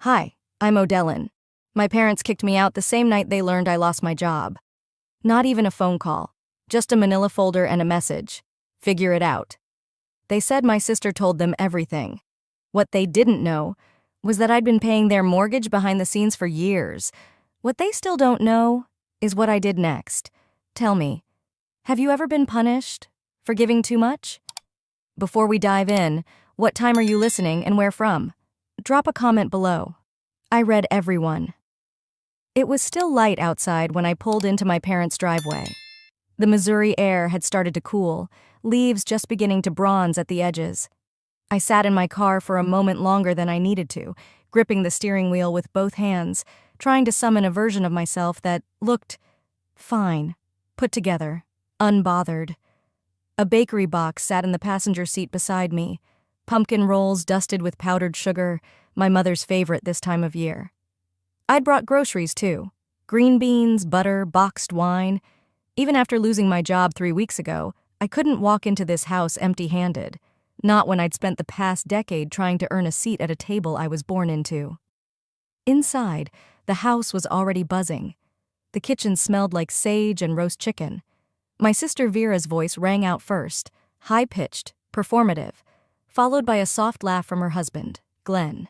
Hi, I'm Odellin. My parents kicked me out the same night they learned I lost my job. Not even a phone call, just a manila folder and a message. Figure it out. They said my sister told them everything. What they didn't know was that I'd been paying their mortgage behind the scenes for years. What they still don't know is what I did next. Tell me, have you ever been punished for giving too much? Before we dive in, what time are you listening and where from? Drop a comment below. I read everyone. It was still light outside when I pulled into my parents' driveway. The Missouri air had started to cool, leaves just beginning to bronze at the edges. I sat in my car for a moment longer than I needed to, gripping the steering wheel with both hands, trying to summon a version of myself that looked fine, put together, unbothered. A bakery box sat in the passenger seat beside me, pumpkin rolls dusted with powdered sugar, my mother's favorite this time of year. I'd brought groceries too, green beans, butter, boxed wine. Even after losing my job 3 weeks ago, I couldn't walk into this house empty-handed, not when I'd spent the past decade trying to earn a seat at a table I was born into. Inside, the house was already buzzing. The kitchen smelled like sage and roast chicken. My sister Vera's voice rang out first, high-pitched, performative, followed by a soft laugh from her husband, Glenn.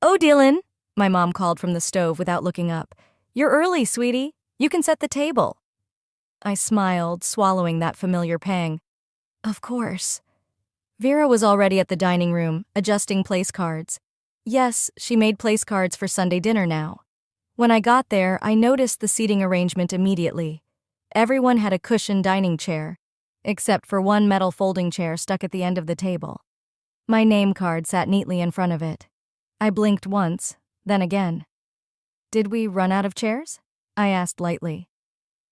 "Oh, Dylan," my mom called from the stove without looking up. "You're early, sweetie. You can set the table." I smiled, swallowing that familiar pang. Of course. Vera was already at the dining room, adjusting place cards. Yes, she made place cards for Sunday dinner now. When I got there, I noticed the seating arrangement immediately. Everyone had a cushioned dining chair, except for one metal folding chair stuck at the end of the table. My name card sat neatly in front of it. I blinked once, then again. "Did we run out of chairs?" I asked lightly.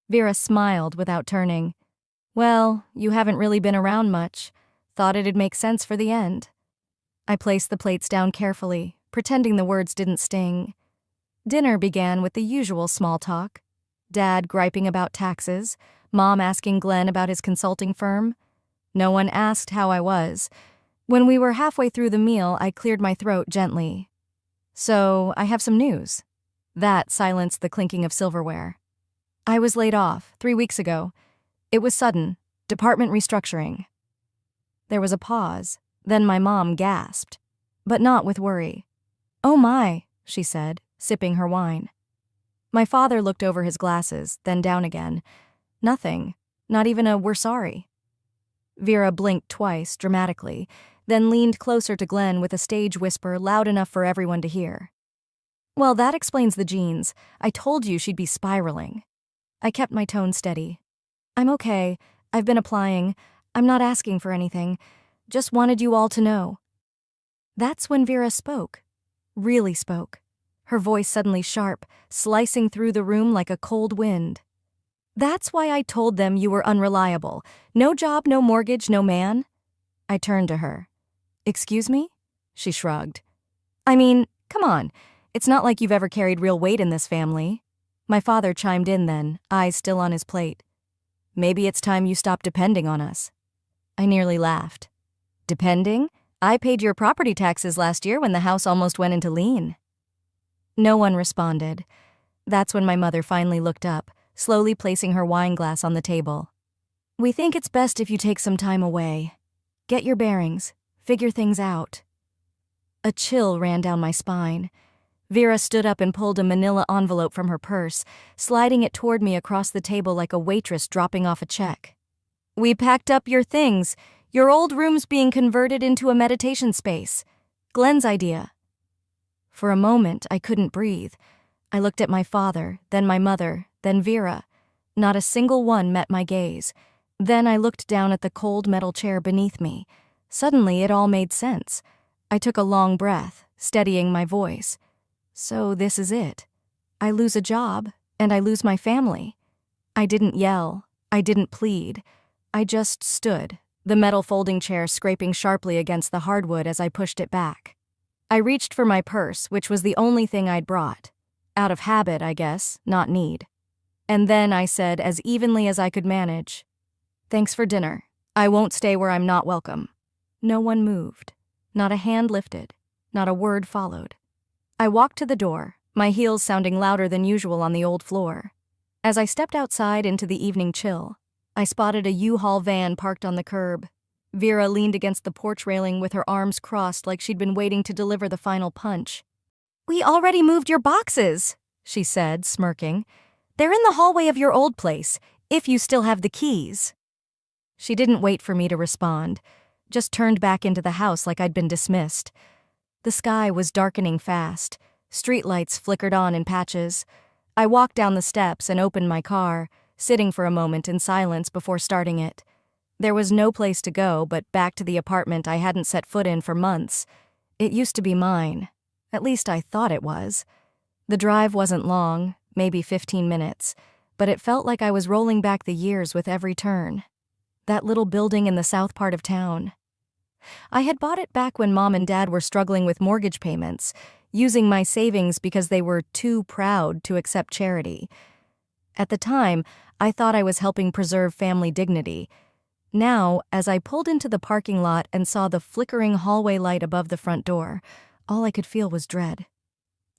Vera smiled without turning. "Well, you haven't really been around much. Thought it'd make sense for the end." I placed the plates down carefully, pretending the words didn't sting. Dinner began with the usual small talk. Dad griping about taxes, Mom asking Glenn about his consulting firm. No one asked how I was. When we were halfway through the meal, I cleared my throat gently. "So, I have some news." That silenced the clinking of silverware. "I was laid off 3 weeks ago. It was sudden. Department restructuring." There was a pause. Then my mom gasped, but not with worry. "Oh my," she said, sipping her wine. My father looked over his glasses, then down again. Nothing. Not even a "we're sorry." Vera blinked twice, dramatically, then leaned closer to Glenn with a stage whisper loud enough for everyone to hear. "Well, that explains the jeans. I told you she'd be spiraling." I kept my tone steady. "I'm okay. I've been applying. I'm not asking for anything. Just wanted you all to know." That's when Vera spoke. Really spoke. Her voice suddenly sharp, slicing through the room like a cold wind. "That's why I told them you were unreliable. No job, no mortgage, no man." I turned to her. "Excuse me?" She shrugged. "I mean, come on. It's not like you've ever carried real weight in this family." My father chimed in then, eyes still on his plate. "Maybe it's time you stopped depending on us." I nearly laughed. "Depending? I paid your property taxes last year when the house almost went into lien." No one responded. That's when my mother finally looked up, slowly placing her wine glass on the table. "We think it's best if you take some time away. Get your bearings, figure things out." A chill ran down my spine. Vera stood up and pulled a manila envelope from her purse, sliding it toward me across the table like a waitress dropping off a check. "We packed up your things. Your old room's being converted into a meditation space. Glenn's idea." For a moment, I couldn't breathe. I looked at my father, then my mother, then Vera. Not a single one met my gaze. Then I looked down at the cold metal chair beneath me. Suddenly, it all made sense. I took a long breath, steadying my voice. So this is it. I lose a job, and I lose my family. I didn't yell. I didn't plead. I just stood, the metal folding chair scraping sharply against the hardwood as I pushed it back. I reached for my purse, which was the only thing I'd brought. Out of habit, I guess, not need. And then I said as evenly as I could manage, "Thanks for dinner. I won't stay where I'm not welcome." No one moved. Not a hand lifted. Not a word followed. I walked to the door, my heels sounding louder than usual on the old floor. As I stepped outside into the evening chill, I spotted a U-Haul van parked on the curb. Vera leaned against the porch railing with her arms crossed like she'd been waiting to deliver the final punch. "We already moved your boxes," she said, smirking. "They're in the hallway of your old place, if you still have the keys." She didn't wait for me to respond, just turned back into the house like I'd been dismissed. The sky was darkening fast. Streetlights flickered on in patches. I walked down the steps and opened my car, sitting for a moment in silence before starting it. There was no place to go but back to the apartment I hadn't set foot in for months. It used to be mine. At least I thought it was. The drive wasn't long, maybe 15 minutes, but it felt like I was rolling back the years with every turn. That little building in the south part of town. I had bought it back when Mom and Dad were struggling with mortgage payments, using my savings because they were too proud to accept charity. At the time, I thought I was helping preserve family dignity. Now, as I pulled into the parking lot and saw the flickering hallway light above the front door, all I could feel was dread.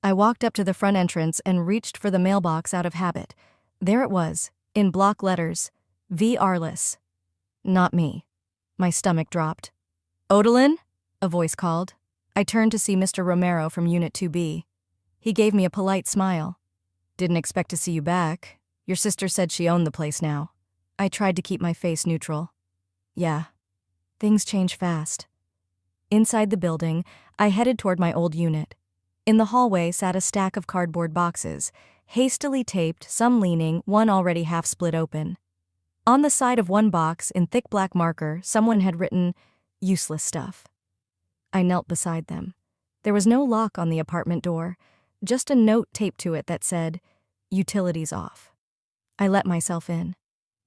I walked up to the front entrance and reached for the mailbox out of habit. There it was, in block letters, V. Arliss. Not me. My stomach dropped. "Odalyn?" a voice called. I turned to see Mr. Romero from Unit 2B. He gave me a polite smile. "Didn't expect to see you back. Your sister said she owned the place now." I tried to keep my face neutral. "Yeah. Things change fast." Inside the building, I headed toward my old unit. In the hallway sat a stack of cardboard boxes, hastily taped, some leaning, one already half split open. On the side of one box, in thick black marker, someone had written, "Useless stuff." I knelt beside them. There was no lock on the apartment door, just a note taped to it that said, "Utilities off." I let myself in.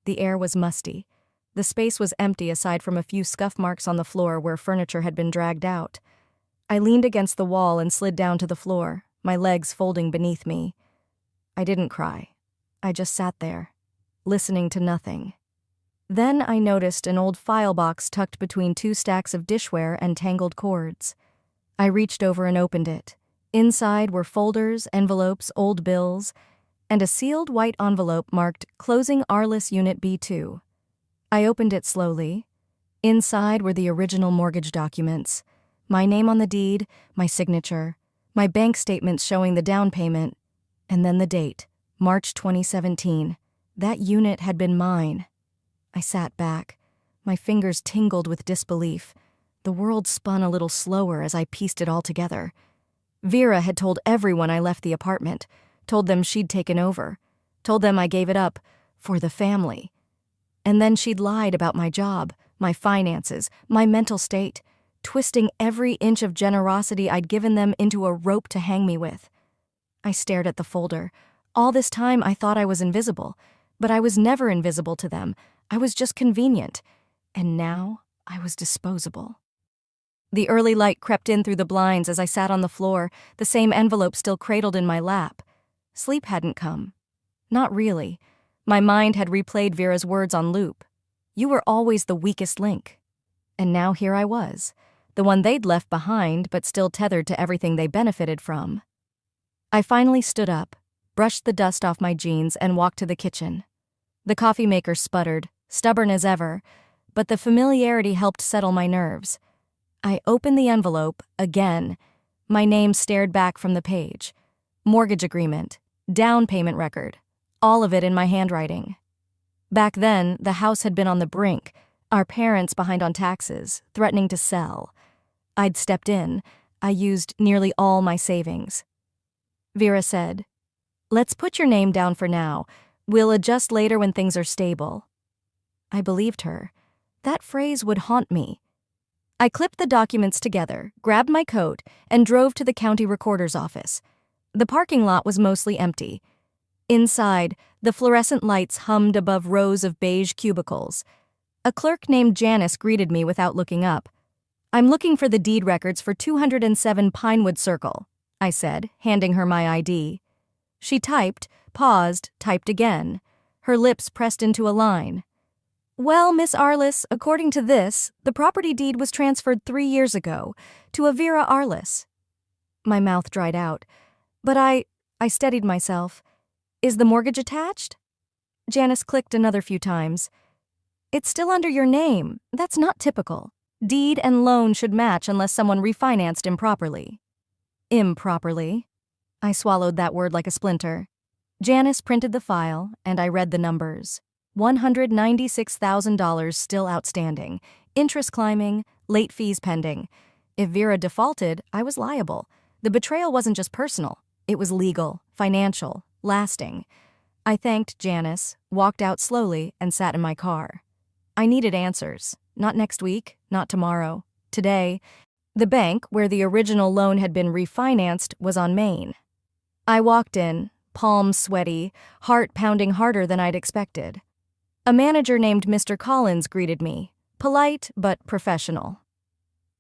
The air was musty. The space was empty aside from a few scuff marks on the floor where furniture had been dragged out. I leaned against the wall and slid down to the floor, my legs folding beneath me. I didn't cry. I just sat there, listening to nothing. Then I noticed an old file box tucked between two stacks of dishware and tangled cords. I reached over and opened it. Inside were folders, envelopes, old bills, and a sealed white envelope marked "Closing Arliss Unit B2." I opened it slowly. Inside were the original mortgage documents. My name on the deed, my signature, my bank statements showing the down payment, and then the date, March 2017. That unit had been mine. I sat back. My fingers tingled with disbelief. The world spun a little slower as I pieced it all together. Vera had told everyone I left the apartment, told them she'd taken over, told them I gave it up for the family. And then she'd lied about my job, my finances, my mental state, twisting every inch of generosity I'd given them into a rope to hang me with. I stared at the folder. All this time I thought I was invisible, but I was never invisible to them. I was just convenient. And now I was disposable. The early light crept in through the blinds as I sat on the floor, the same envelope still cradled in my lap. Sleep hadn't come. Not really. My mind had replayed Vera's words on loop. "You were always the weakest link." And now here I was, the one they'd left behind but still tethered to everything they benefited from. I finally stood up, brushed the dust off my jeans, and walked to the kitchen. The coffee maker sputtered, stubborn as ever, but the familiarity helped settle my nerves. I opened the envelope again. My name stared back from the page. Mortgage agreement, down payment record, all of it in my handwriting. Back then, the house had been on the brink, our parents behind on taxes, threatening to sell. I'd stepped in. I used nearly all my savings. Vera said, "Let's put your name down for now. We'll adjust later when things are stable." I believed her. That phrase would haunt me. I clipped the documents together, grabbed my coat, and drove to the county recorder's office. The parking lot was mostly empty. Inside, the fluorescent lights hummed above rows of beige cubicles. A clerk named Janice greeted me without looking up. "I'm looking for the deed records for 207 Pinewood Circle," I said, handing her my ID. She typed, paused, typed again. Her lips pressed into a line. "Well, Miss Arliss, according to this, the property deed was transferred 3 years ago to a Vera Arliss." My mouth dried out. But I steadied myself. Is the mortgage attached? Janice clicked another few times. It's still under your name. That's not typical. Deed and loan should match unless someone refinanced improperly. Improperly? I swallowed that word like a splinter. Janice printed the file, and I read the numbers. $196,000 still outstanding. Interest climbing, late fees pending. If Vera defaulted, I was liable. The betrayal wasn't just personal. It was legal, financial, lasting. I thanked Janice, walked out slowly, and sat in my car. I needed answers. Not next week, not tomorrow. Today. The bank, where the original loan had been refinanced, was on Main. I walked in, palms sweaty, heart pounding harder than I'd expected. A manager named Mr. Collins greeted me, polite but professional.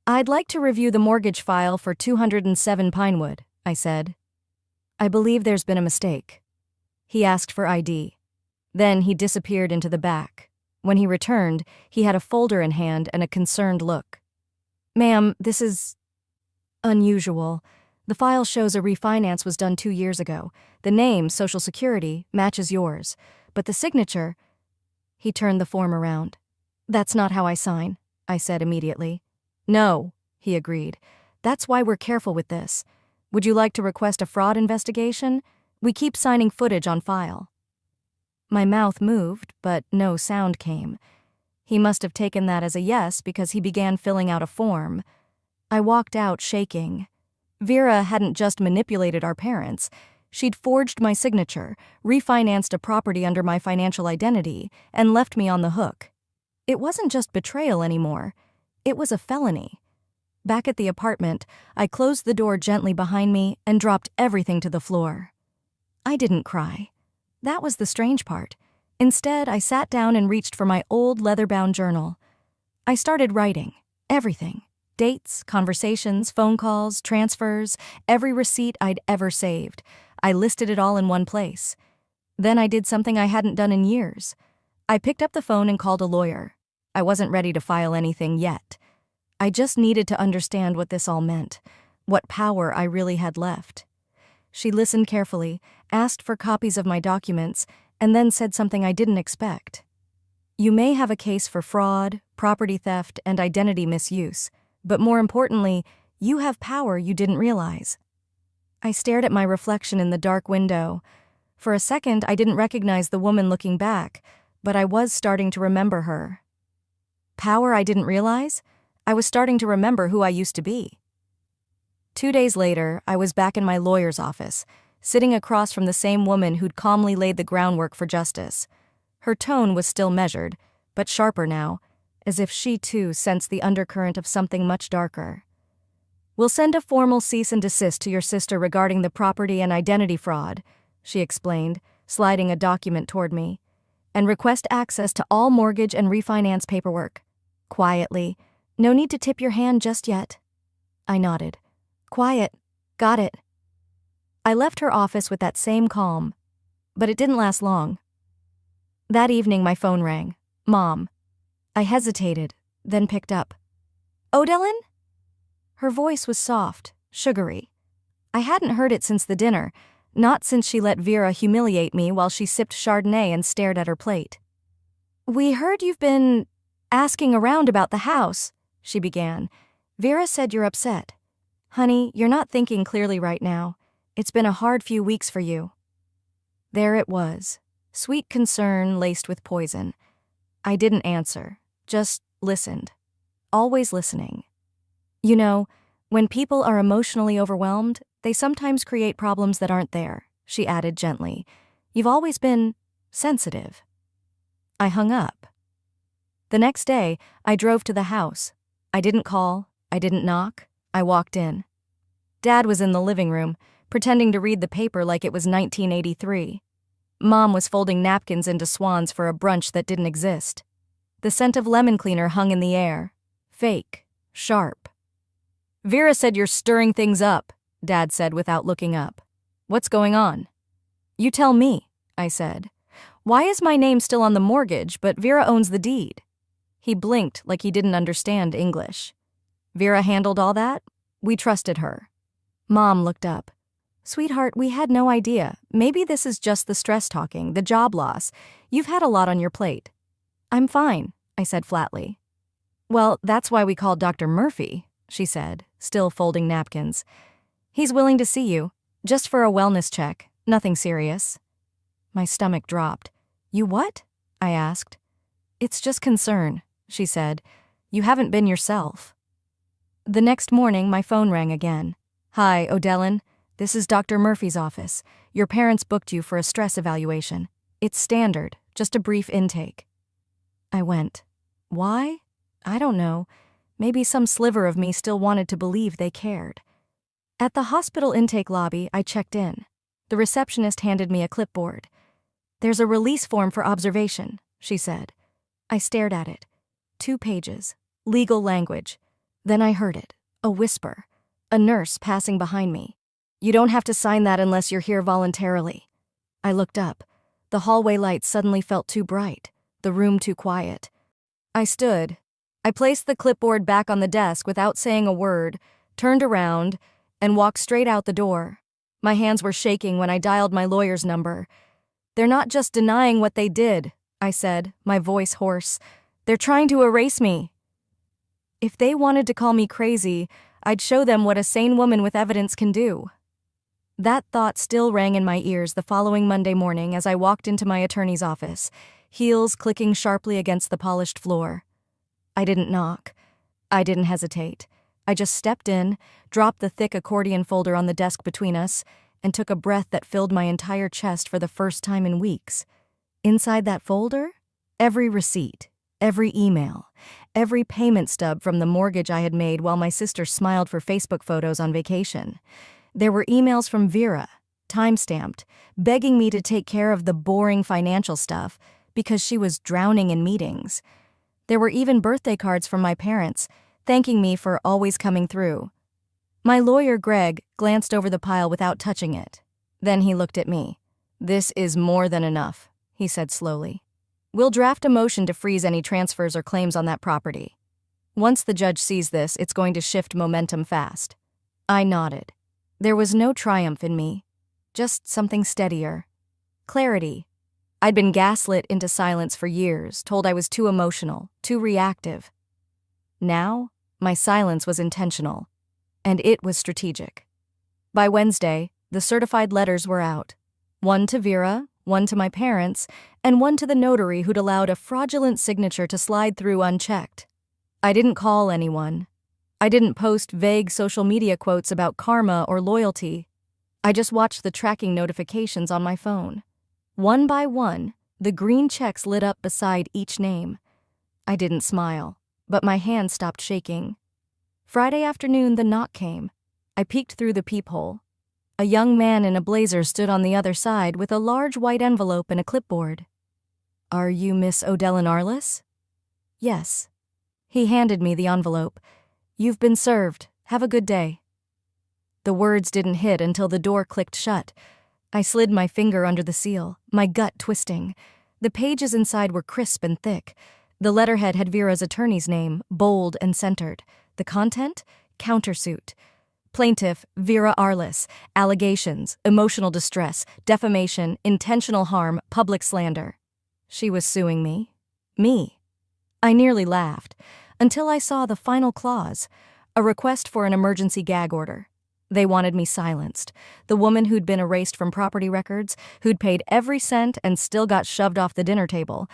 I'd like to review the mortgage file for 207 Pinewood, I said. I believe there's been a mistake. He asked for ID. Then he disappeared into the back. When he returned, he had a folder in hand and a concerned look. Ma'am, this is unusual. The file shows a refinance was done 2 years ago. The name, Social Security, matches yours. But the signature... He turned the form around. That's not how I sign, I said immediately. No, he agreed. That's why we're careful with this. Would you like to request a fraud investigation? We keep signing footage on file. My mouth moved, but no sound came. He must have taken that as a yes because he began filling out a form. I walked out shaking. Vera hadn't just manipulated our parents. She'd forged my signature, refinanced a property under my financial identity, and left me on the hook. It wasn't just betrayal anymore. It was a felony. Back at the apartment, I closed the door gently behind me and dropped everything to the floor. I didn't cry. That was the strange part. Instead, I sat down and reached for my old leather-bound journal. I started writing. Everything. Dates, conversations, phone calls, transfers, every receipt I'd ever saved. I listed it all in one place. Then I did something I hadn't done in years. I picked up the phone and called a lawyer. I wasn't ready to file anything yet. I just needed to understand what this all meant, what power I really had left. She listened carefully, asked for copies of my documents, and then said something I didn't expect. You may have a case for fraud, property theft, and identity misuse, but more importantly, you have power you didn't realize. I stared at my reflection in the dark window. For a second, I didn't recognize the woman looking back, but I was starting to remember her. Power I didn't realize? I was starting to remember who I used to be. 2 days later, I was back in my lawyer's office, sitting across from the same woman who'd calmly laid the groundwork for justice. Her tone was still measured, but sharper now, as if she too sensed the undercurrent of something much darker. We'll send a formal cease and desist to your sister regarding the property and identity fraud, she explained, sliding a document toward me, and request access to all mortgage and refinance paperwork. Quietly, no need to tip your hand just yet. I nodded. Quiet. Got it. I left her office with that same calm, but it didn't last long. That evening my phone rang. Mom. I hesitated, then picked up. Odellen? Her voice was soft, sugary. I hadn't heard it since the dinner, not since she let Vera humiliate me while she sipped Chardonnay and stared at her plate. We heard you've been asking around about the house, she began. Vera said you're upset. Honey, you're not thinking clearly right now. It's been a hard few weeks for you. There it was, sweet concern laced with poison. I didn't answer, just listened. Always listening. You know, when people are emotionally overwhelmed, they sometimes create problems that aren't there, she added gently. You've always been sensitive. I hung up. The next day, I drove to the house. I didn't call, I didn't knock, I walked in. Dad was in the living room, pretending to read the paper like it was 1983. Mom was folding napkins into swans for a brunch that didn't exist. The scent of lemon cleaner hung in the air. Fake. Sharp. Vera said you're stirring things up, Dad said without looking up. What's going on? You tell me, I said. Why is my name still on the mortgage, but Vera owns the deed? He blinked like he didn't understand English. Vera handled all that? We trusted her. Mom looked up. Sweetheart, we had no idea. Maybe this is just the stress talking, the job loss. You've had a lot on your plate. I'm fine, I said flatly. Well, that's why we called Dr. Murphy, she said, still folding napkins. He's willing to see you, just for a wellness check, nothing serious. My stomach dropped. You what? I asked. It's just concern, she said. You haven't been yourself. The next morning, my phone rang again. Hi, O'Dellin. This is Dr. Murphy's office. Your parents booked you for a stress evaluation. It's standard, just a brief intake. I went. Why? I don't know. Maybe some sliver of me still wanted to believe they cared. At the hospital intake lobby, I checked in. The receptionist handed me a clipboard. There's a release form for observation, she said. I stared at it. 2 pages. Legal language. Then I heard it. A whisper. A nurse passing behind me. You don't have to sign that unless you're here voluntarily. I looked up. The hallway lights suddenly felt too bright, the room too quiet. I stood. I placed the clipboard back on the desk without saying a word, turned around, and walked straight out the door. My hands were shaking when I dialed my lawyer's number. They're not just denying what they did, I said, my voice hoarse. They're trying to erase me. If they wanted to call me crazy, I'd show them what a sane woman with evidence can do. That thought still rang in my ears the following Monday morning as I walked into my attorney's office, heels clicking sharply against the polished floor. I didn't knock. I didn't hesitate. I just stepped in, dropped the thick accordion folder on the desk between us, and took a breath that filled my entire chest for the first time in weeks. Inside that folder, every receipt, every email, every payment stub from the mortgage I had made while my sister smiled for Facebook photos on vacation. There were emails from Vera, time-stamped, begging me to take care of the boring financial stuff because she was drowning in meetings. There were even birthday cards from my parents, thanking me for always coming through. My lawyer, Greg, glanced over the pile without touching it. Then he looked at me. This is more than enough, he said slowly. We'll draft a motion to freeze any transfers or claims on that property. Once the judge sees this, it's going to shift momentum fast. I nodded. There was no triumph in me, just something steadier. Clarity. I'd been gaslit into silence for years, told I was too emotional, too reactive. Now, my silence was intentional, and it was strategic. By Wednesday, the certified letters were out. One to Vera, one to my parents, and one to the notary who'd allowed a fraudulent signature to slide through unchecked. I didn't call anyone. I didn't post vague social media quotes about karma or loyalty. I just watched the tracking notifications on my phone. One by one, the green checks lit up beside each name. I didn't smile, but my hand stopped shaking. Friday afternoon, the knock came. I peeked through the peephole. A young man in a blazer stood on the other side with a large white envelope and a clipboard. Are you Miss O'Dellin Arliss? Yes. He handed me the envelope. You've been served. Have a good day. The words didn't hit until the door clicked shut. I slid my finger under the seal, my gut twisting. The pages inside were crisp and thick. The letterhead had Vera's attorney's name, bold and centered. The content? Countersuit. Plaintiff, Vera Arliss. Allegations, emotional distress, defamation, intentional harm, public slander. She was suing me. Me. I nearly laughed. Until I saw the final clause, a request for an emergency gag order. They wanted me silenced. The woman who'd been erased from property records, who'd paid every cent and still got shoved off the dinner table.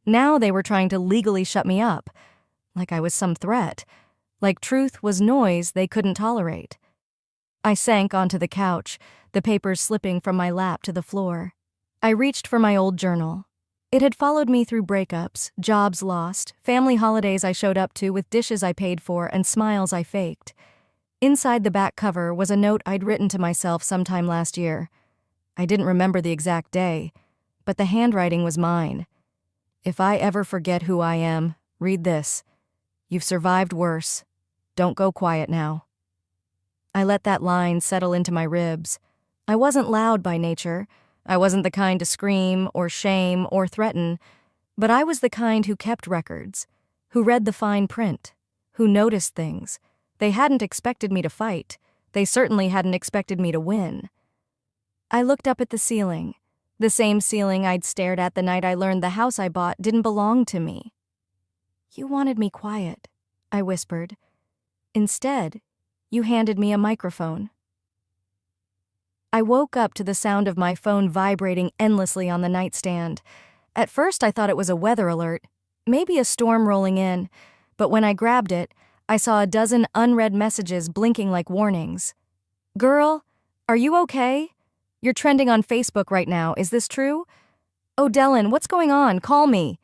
Now they were trying to legally shut me up. Like I was some threat. Like truth was noise they couldn't tolerate. I sank onto the couch, the papers slipping from my lap to the floor. I reached for my old journal. It had followed me through breakups, jobs lost, family holidays I showed up to with dishes I paid for and smiles I faked. Inside the back cover was a note I'd written to myself sometime last year. I didn't remember the exact day, but the handwriting was mine. If I ever forget who I am, read this. You've survived worse. Don't go quiet now. I let that line settle into my ribs. I wasn't loud by nature. I wasn't the kind to scream or shame or threaten, but I was the kind who kept records, who read the fine print, who noticed things. They hadn't expected me to fight, They certainly hadn't expected me to win. I looked up at the ceiling, the same ceiling I'd stared at the night I learned the house I bought didn't belong to me. "You wanted me quiet," I whispered. "Instead, you handed me a microphone." I woke up to the sound of my phone vibrating endlessly on the nightstand. At first, I thought it was a weather alert, maybe a storm rolling in, but when I grabbed it, I saw a dozen unread messages blinking like warnings. "Girl, are you okay? You're trending on Facebook right now, is this true? Oh, Dylan, what's going on? Call me."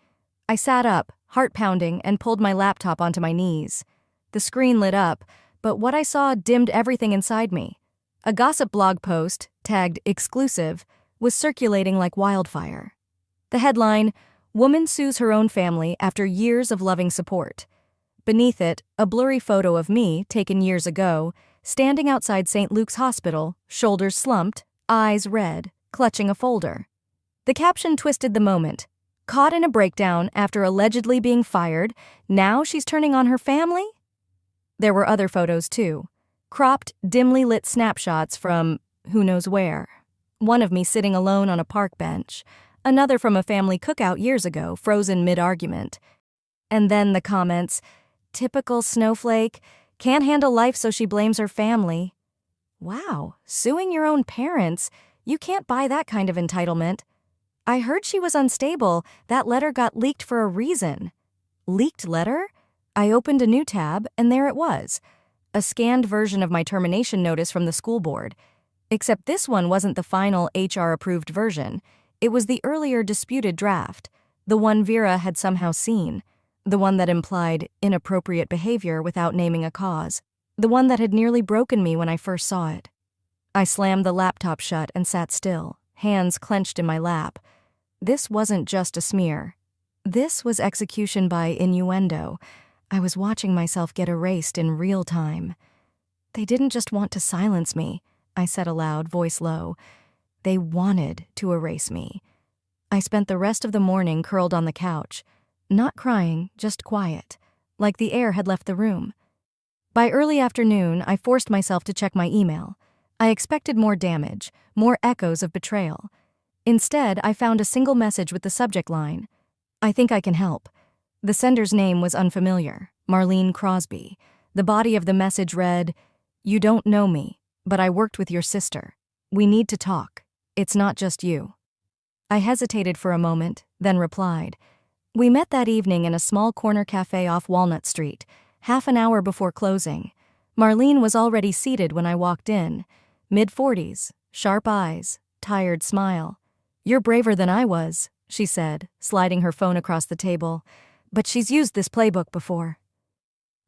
I sat up, heart pounding, and pulled my laptop onto my knees. The screen lit up, but what I saw dimmed everything inside me. A gossip blog post, tagged exclusive, was circulating like wildfire. The headline, "Woman Sues Her Own Family After Years of Loving Support." Beneath it, a blurry photo of me, taken years ago, standing outside St. Luke's Hospital, shoulders slumped, eyes red, clutching a folder. The caption twisted the moment. "Caught in a breakdown after allegedly being fired, now she's turning on her family?" There were other photos too. Cropped, dimly lit snapshots from who knows where. One of me sitting alone on a park bench, another from a family cookout years ago, frozen mid-argument. And then the comments, "Typical snowflake, can't handle life so she blames her family." Wow, suing your own parents, you can't buy that kind of entitlement. I heard she was unstable. That letter got leaked for a reason. Leaked letter? I opened a new tab, and there it was. A scanned version of my termination notice from the school board. Except this one wasn't the final HR-approved version. It was the earlier disputed draft, the one Vera had somehow seen, the one that implied inappropriate behavior without naming a cause, the one that had nearly broken me when I first saw it. I slammed the laptop shut and sat still, hands clenched in my lap. This wasn't just a smear. This was execution by innuendo. I was watching myself get erased in real time. "They didn't just want to silence me," I said aloud, voice low. "They wanted to erase me." I spent the rest of the morning curled on the couch, not crying, just quiet, like the air had left the room. By early afternoon, I forced myself to check my email. I expected more damage, more echoes of betrayal. Instead, I found a single message with the subject line, "I think I can help." The sender's name was unfamiliar, Marlene Crosby. The body of the message read, "You don't know me, but I worked with your sister. We need to talk. It's not just you." I hesitated for a moment, then replied. "We met that evening in a small corner cafe off Walnut Street, half an hour before closing. Marlene was already seated when I walked in. Mid-40s, sharp eyes, tired smile. You're braver than I was," she said, sliding her phone across the table. "But she's used this playbook before."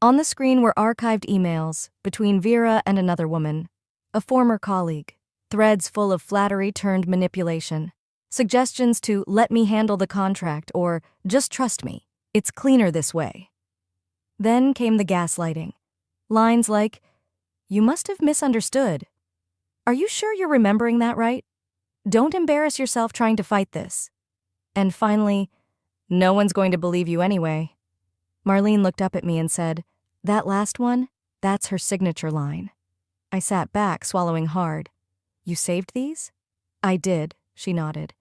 On the screen were archived emails between Vera and another woman, a former colleague, threads full of flattery turned manipulation, suggestions to "let me handle the contract" or "just trust me, it's cleaner this way." Then came the gaslighting. Lines like, "You must have misunderstood. Are you sure you're remembering that right? Don't embarrass yourself trying to fight this." And finally, "No one's going to believe you anyway." Marlene looked up at me and said, "That last one, that's her signature line." I sat back, swallowing hard. "You saved these?" "I did," she nodded,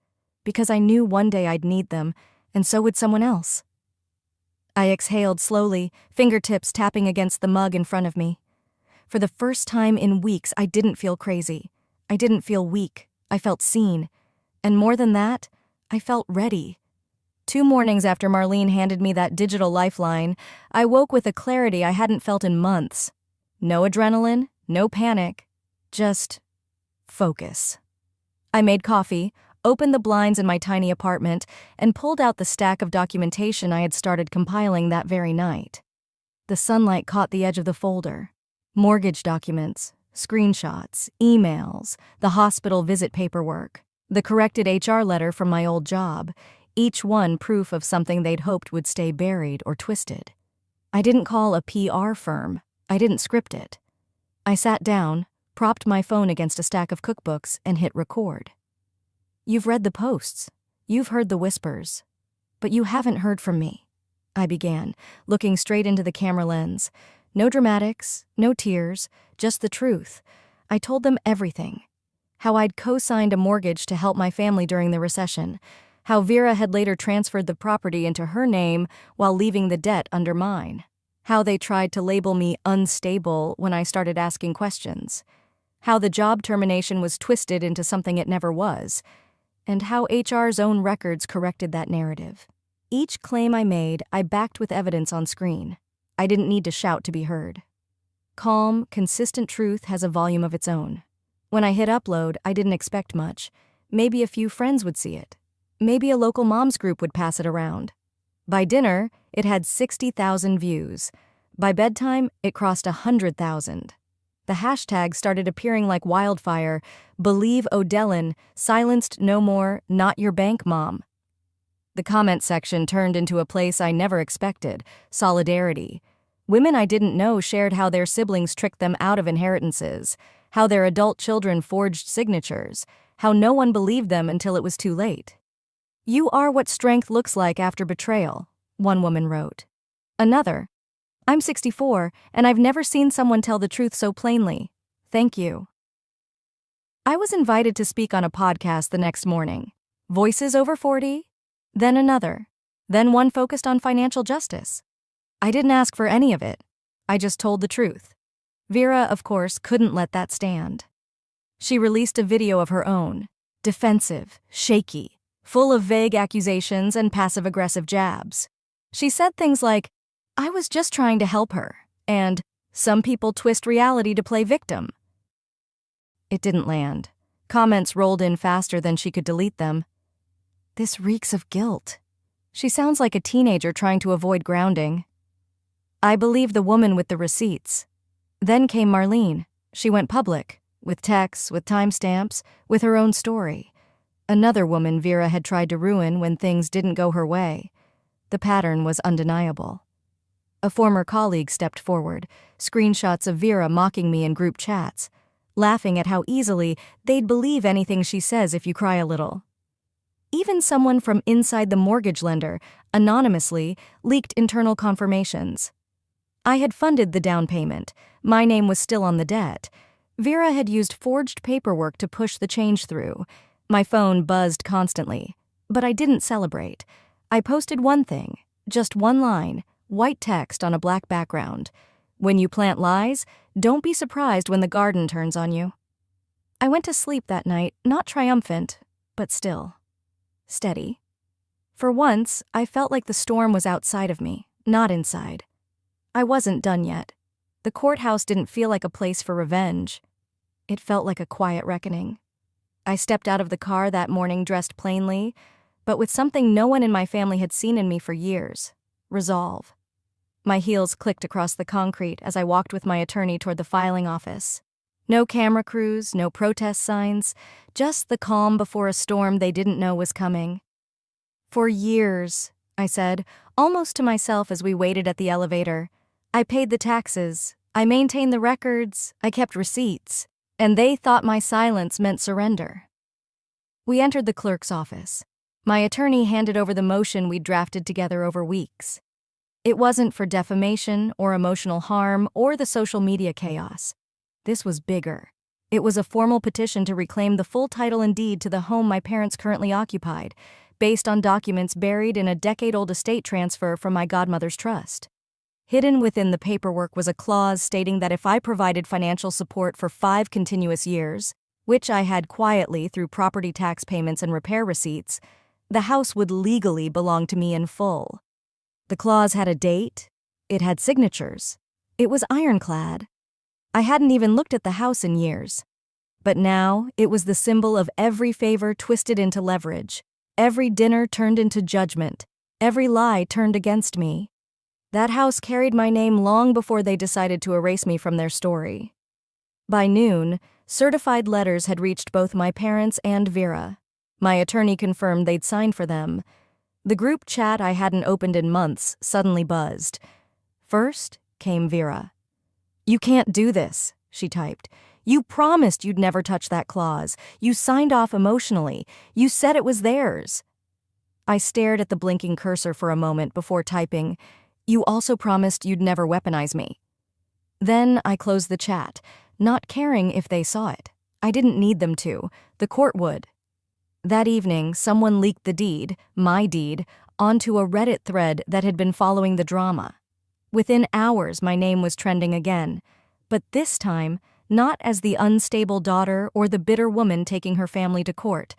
"because I knew one day I'd need them, and so would someone else." I exhaled slowly, fingertips tapping against the mug in front of me. For the first time in weeks, I didn't feel crazy. I didn't feel weak. I felt seen. And more than that, I felt ready. 2 mornings after Marlene handed me that digital lifeline, I woke with a clarity I hadn't felt in months. No adrenaline, no panic, just focus. I made coffee, opened the blinds in my tiny apartment, and pulled out the stack of documentation I had started compiling that very night. The sunlight caught the edge of the folder. Mortgage documents, screenshots, emails, the hospital visit paperwork, the corrected HR letter from my old job, each one proof of something they'd hoped would stay buried or twisted. I didn't call a PR firm. I didn't script it. I sat down, propped my phone against a stack of cookbooks, and hit record. "You've read the posts. You've heard the whispers. But you haven't heard from me," I began, looking straight into the camera lens. No dramatics, no tears, just the truth. I told them everything. How I'd co-signed a mortgage to help my family during the recession. How Vera had later transferred the property into her name while leaving the debt under mine. How they tried to label me unstable when I started asking questions. How the job termination was twisted into something it never was. And how HR's own records corrected that narrative. Each claim I made, I backed with evidence on screen. I didn't need to shout to be heard. Calm, consistent truth has a volume of its own. When I hit upload, I didn't expect much. Maybe a few friends would see it. Maybe a local moms group would pass it around. By dinner, it had 60,000 views. By bedtime, it crossed 100,000. The hashtag started appearing like wildfire. Believe O'Dellin, silenced no more, not your bank mom. The comment section turned into a place I never expected, solidarity. Women I didn't know shared how their siblings tricked them out of inheritances, how their adult children forged signatures, how no one believed them until it was too late. "You are what strength looks like after betrayal," one woman wrote. Another, "I'm 64, and I've never seen someone tell the truth so plainly. Thank you." I was invited to speak on a podcast the next morning. Voices over 40? Then another. Then one focused on financial justice. I didn't ask for any of it. I just told the truth. Vera, of course, couldn't let that stand. She released a video of her own, defensive, shaky, full of vague accusations and passive-aggressive jabs. She said things like, "I was just trying to help her," and "some people twist reality to play victim." It didn't land. Comments rolled in faster than she could delete them. "This reeks of guilt. She sounds like a teenager trying to avoid grounding." I believed the woman with the receipts. Then came Marlene. She went public, with texts, with timestamps, with her own story. Another woman Vera had tried to ruin when things didn't go her way. The pattern was undeniable. A former colleague stepped forward, screenshots of Vera mocking me in group chats, laughing at how easily they'd believe anything she says if you cry a little. Even someone from inside the mortgage lender, anonymously, leaked internal confirmations. I had funded the down payment. My name was still on the debt. Vera had used forged paperwork to push the change through. My phone buzzed constantly, but I didn't celebrate. I posted one thing, just one line, white text on a black background. "When you plant lies, don't be surprised when the garden turns on you." I went to sleep that night, not triumphant, but still. Steady. For once, I felt like the storm was outside of me, not inside. I wasn't done yet. The courthouse didn't feel like a place for revenge. It felt like a quiet reckoning. I stepped out of the car that morning dressed plainly, but with something no one in my family had seen in me for years: resolve. My heels clicked across the concrete as I walked with my attorney toward the filing office. No camera crews, no protest signs, just the calm before a storm they didn't know was coming. "For years," I said, almost to myself as we waited at the elevator, "I paid the taxes, I maintained the records, I kept receipts, and they thought my silence meant surrender." We entered the clerk's office. My attorney handed over the motion we'd drafted together over weeks. It wasn't for defamation or emotional harm or the social media chaos. This was bigger. It was a formal petition to reclaim the full title and deed to the home my parents currently occupied, based on documents buried in a decade-old estate transfer from my godmother's trust. Hidden within the paperwork was a clause stating that if I provided financial support for 5 continuous years, which I had quietly through property tax payments and repair receipts, the house would legally belong to me in full. The clause had a date. It had signatures. It was ironclad. I hadn't even looked at the house in years. But now, it was the symbol of every favor twisted into leverage, every dinner turned into judgment, every lie turned against me. That house carried my name long before they decided to erase me from their story. By noon, certified letters had reached both my parents and Vera. My attorney confirmed they'd signed for them. The group chat I hadn't opened in months suddenly buzzed. First came Vera. "You can't do this," she typed. "You promised you'd never touch that clause. You signed off emotionally. You said it was theirs." I stared at the blinking cursor for a moment before typing, "You also promised you'd never weaponize me." Then I closed the chat, not caring if they saw it. I didn't need them to. The court would. That evening, someone leaked the deed, my deed, onto a Reddit thread that had been following the drama. Within hours, my name was trending again, but this time, not as the unstable daughter or the bitter woman taking her family to court.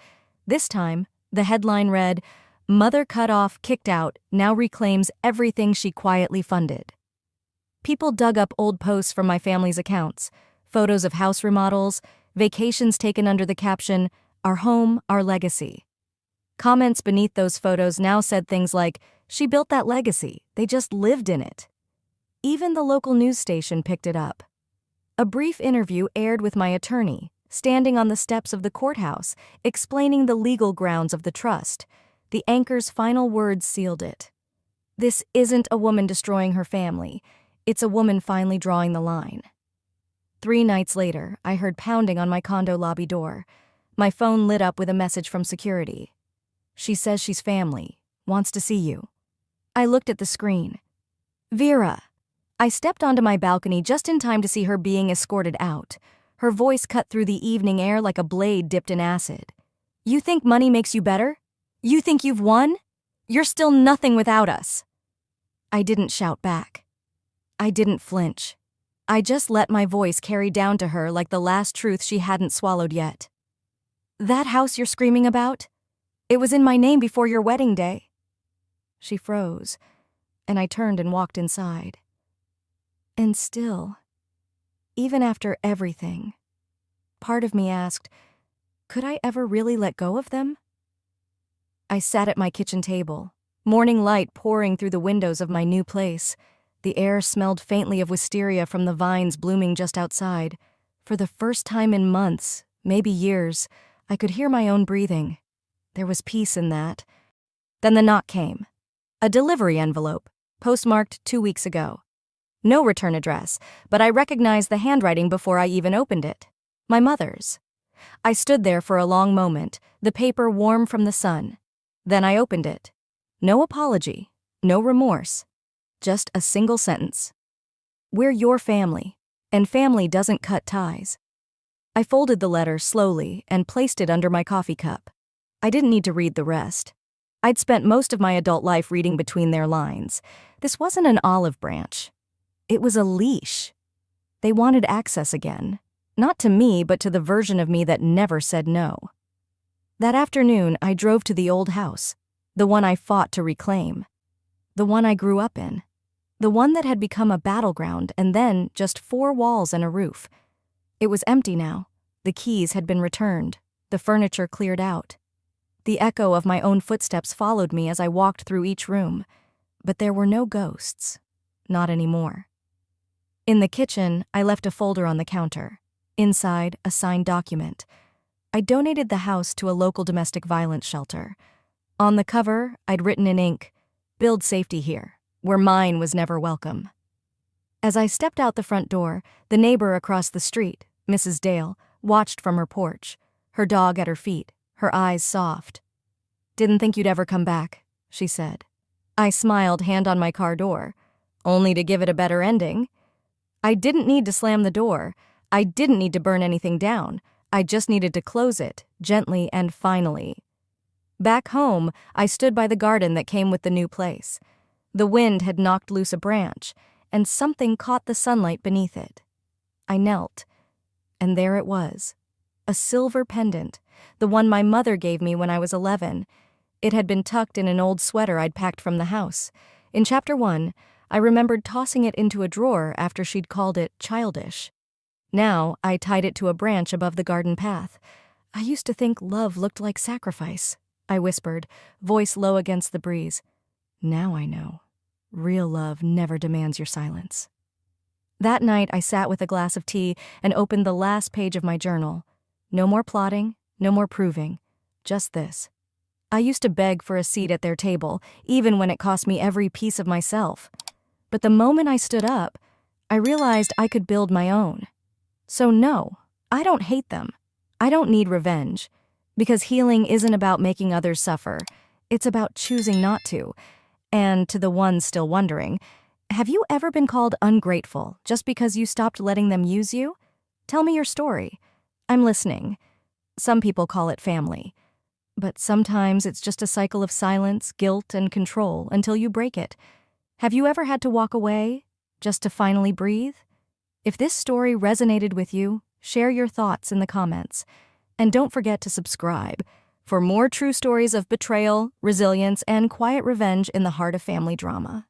This time, the headline read, "Mother cut off, kicked out, now reclaims everything she quietly funded." People dug up old posts from my family's accounts, photos of house remodels, vacations taken under the caption, "Our home, our legacy." Comments beneath those photos now said things like, "She built that legacy, they just lived in it." Even the local news station picked it up. A brief interview aired with my attorney, standing on the steps of the courthouse, explaining the legal grounds of the trust. The anchor's final words sealed it. "This isn't a woman destroying her family. It's a woman finally drawing the line." 3 nights later, I heard pounding on my condo lobby door. My phone lit up with a message from security. "She says she's family, wants to see you." I looked at the screen. "Vera." I stepped onto my balcony just in time to see her being escorted out. Her voice cut through the evening air like a blade dipped in acid. "You think money makes you better? You think you've won? You're still nothing without us." I didn't shout back. I didn't flinch. I just let my voice carry down to her like the last truth she hadn't swallowed yet. "That house you're screaming about? It was in my name before your wedding day." She froze, and I turned and walked inside. And still, even after everything, part of me asked, could I ever really let go of them? I sat at my kitchen table, morning light pouring through the windows of my new place. The air smelled faintly of wisteria from the vines blooming just outside. For the first time in months, maybe years, I could hear my own breathing. There was peace in that. Then the knock came. A delivery envelope, postmarked 2 weeks ago. No return address, but I recognized the handwriting before I even opened it. My mother's. I stood there for a long moment, the paper warm from the sun. Then I opened it. No apology, no remorse, just a single sentence. "We're your family, and family doesn't cut ties." I folded the letter slowly and placed it under my coffee cup. I didn't need to read the rest. I'd spent most of my adult life reading between their lines. This wasn't an olive branch. It was a leash. They wanted access again. Not to me, but to the version of me that never said no. That afternoon, I drove to the old house, the one I fought to reclaim, the one I grew up in, the one that had become a battleground and then just 4 walls and a roof. It was empty now. The keys had been returned, the furniture cleared out. The echo of my own footsteps followed me as I walked through each room, but there were no ghosts. Not anymore. In the kitchen, I left a folder on the counter. Inside, a signed document. I donated the house to a local domestic violence shelter. On the cover, I'd written in ink, "Build safety here, where mine was never welcome." As I stepped out the front door, the neighbor across the street, Mrs. Dale, watched from her porch, her dog at her feet, her eyes soft. "Didn't think you'd ever come back," she said. I smiled, hand on my car door. Only to give it a better ending. I didn't need to slam the door. I didn't need to burn anything down. I just needed to close it, gently and finally. Back home, I stood by the garden that came with the new place. The wind had knocked loose a branch, and something caught the sunlight beneath it. I knelt, and there it was. A silver pendant, the one my mother gave me when I was 11. It had been tucked in an old sweater I'd packed from the house. In Chapter 1, I remembered tossing it into a drawer after she'd called it childish. Now, I tied it to a branch above the garden path. "I used to think love looked like sacrifice," I whispered, voice low against the breeze. "Now I know. Real love never demands your silence." That night, I sat with a glass of tea and opened the last page of my journal. No more plotting, no more proving. Just this. I used to beg for a seat at their table, even when it cost me every piece of myself. But the moment I stood up, I realized I could build my own. So no, I don't hate them. I don't need revenge. Because healing isn't about making others suffer. It's about choosing not to. And to the ones still wondering, have you ever been called ungrateful just because you stopped letting them use you? Tell me your story. I'm listening. Some people call it family. But sometimes it's just a cycle of silence, guilt, and control until you break it. Have you ever had to walk away just to finally breathe? If this story resonated with you, share your thoughts in the comments. And don't forget to subscribe for more true stories of betrayal, resilience, and quiet revenge in the heart of family drama.